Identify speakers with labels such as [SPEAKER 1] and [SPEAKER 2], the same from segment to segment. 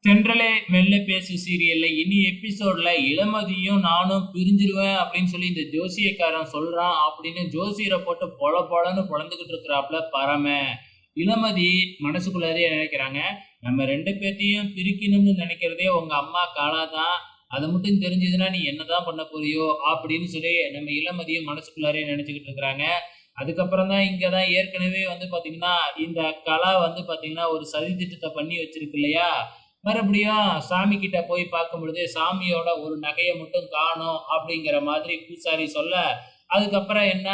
[SPEAKER 1] தென்றலே மெல்ல பேசு சீரியல்ல இனி எபிசோட்ல இளமதியும் நானும் பிரிஞ்சிருவேன் அப்படின்னு சொல்லி இந்த ஜோசியக்காரன் சொல்றான் அப்படின்னு ஜோசியரை போட்டு பொல பொலன்னு பொழந்துகிட்டு இருக்கிறாப்ல பரம. இளமதி மனசுக்குள்ளாரே நினைக்கிறாங்க, நம்ம ரெண்டு பேர்த்தையும் பிரிக்கணும்னு நினைக்கிறதே உங்க அம்மா காலா தான். அது மட்டும் தெரிஞ்சதுன்னா நீ என்னதான் பண்ண போறியோ அப்படின்னு சொல்லி நம்ம இளமதியும் மனசுக்குள்ளாரே நினைச்சுக்கிட்டு இருக்கிறாங்க. அதுக்கப்புறம் தான் இங்க தான் ஏற்கனவே வந்து பாத்தீங்கன்னா இந்த கலா வந்து பாத்தீங்கன்னா ஒரு சதி திட்டத்தை பண்ணி வச்சிருக்கு இல்லையா. மறுபடியும் சாமி கிட்ட போய் பார்க்கும் பொழுது, சாமியோட ஒரு நகைய மட்டும் காணோம் அப்படிங்கிற மாதிரி பூசாரி சொல்ல, அதுக்கப்புறம் என்ன,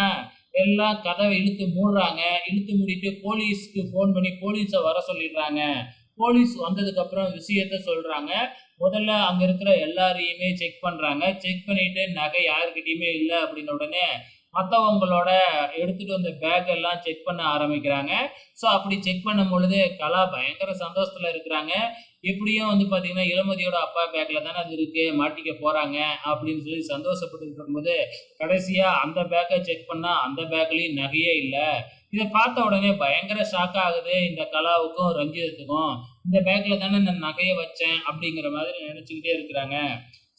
[SPEAKER 1] எல்லாம் கதவ இழுத்து மூடுறாங்க. இழுத்து மூடிட்டு போலீஸ்க்கு ஃபோன் பண்ணி போலீஸ வர சொல்லிடுறாங்க. போலீஸ் வந்ததுக்கப்புறம் விஷயத்த சொல்றாங்க. முதல்ல அங்க இருக்கிற எல்லாரையுமே செக் பண்றாங்க. செக் பண்ணிட்டு நகை யார்கிட்டயுமே இல்ல அப்படின்ன உடனே, மத்தவங்களோட எடுத்துட்டு வந்த பேக் எல்லாம் செக் பண்ண ஆரம்பிக்கிறாங்க. ஸோ அப்படி செக் பண்ணும்பொழுது கலா பயங்கர சந்தோஷத்துல இருக்கிறாங்க. எப்படியும் வந்து பார்த்தீங்கன்னா, இளமதியோட அப்பா பேக்ல தானே அது இருக்கு, மாட்டிக்க போறாங்க அப்படின்னு சொல்லி சந்தோஷப்பட்டுட்டு இருக்கும்போது, கடைசியா அந்த பேக்க செக் பண்ணா, அந்த பேக்லயும் நகையே இல்ல. இத பார்த்த உடனே பயங்கர ஷாக் ஆகுது இந்த கலாவுக்கும், ரஞ்சிதத்துக்கும். இந்த பேக்ல தானே நான் நகைய வச்சேன் அப்படிங்கிற மாதிரி நினைச்சுக்கிட்டே இருக்கிறாங்க.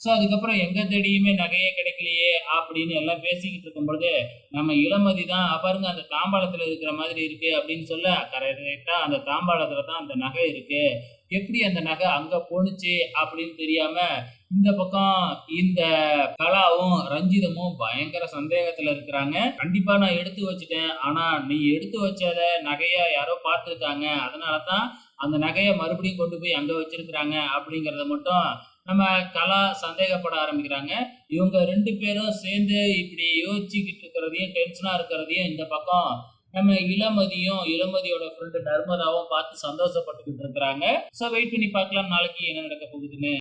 [SPEAKER 1] ஸோ அதுக்கப்புறம் எங்க தேடியுமே நகையே கிடைக்கலையே அப்படின்னு எல்லாம் பேசிக்கிட்டு இருக்கும்பொழுது, நம்ம இளமதி தான் பாருங்க அந்த தாம்பாளத்துல இருக்கிற மாதிரி இருக்கு அப்படின்னு சொல்ல, கரெக்ட்டா அந்த தாம்பாளத்துல தான் அந்த நகை இருக்கு. எப்படி அந்த நகை அங்க போணுச்சு அப்படின்னு தெரியாம, இந்த பக்கம் இந்த கலாவும், ரஞ்சிதமும் பயங்கர சந்தேகத்துல இருக்கிறாங்க. கண்டிப்பா நான் எடுத்து வச்சுட்டேன். ஆனா நீ எடுத்து வச்சத நகைய யாரோ பார்த்துருக்காங்க. அதனால தான் அந்த நகைய மறுபடியும் கொண்டு போய் அங்க வச்சிருக்கிறாங்க அப்படிங்கிறத மட்டும் நம்ம கலா சந்தேகப்பட ஆரம்பிக்கிறாங்க. இவங்க 2 பேரும் சேர்ந்து இப்படி யோசிச்சுக்கிட்டு இருக்கிறதையும், டென்ஷனா இருக்கிறதையும் இந்த பக்கம் நம்ம இளமதியும், இளமதியோட ஃப்ரெண்ட் நர்மதாவும் பார்த்து சந்தோஷப்பட்டுக்கிட்டு இருக்கிறாங்க. ஸோ வெயிட் பண்ணி பார்க்கலாம் நாளைக்கு என்ன நடக்க போகுதுன்னு.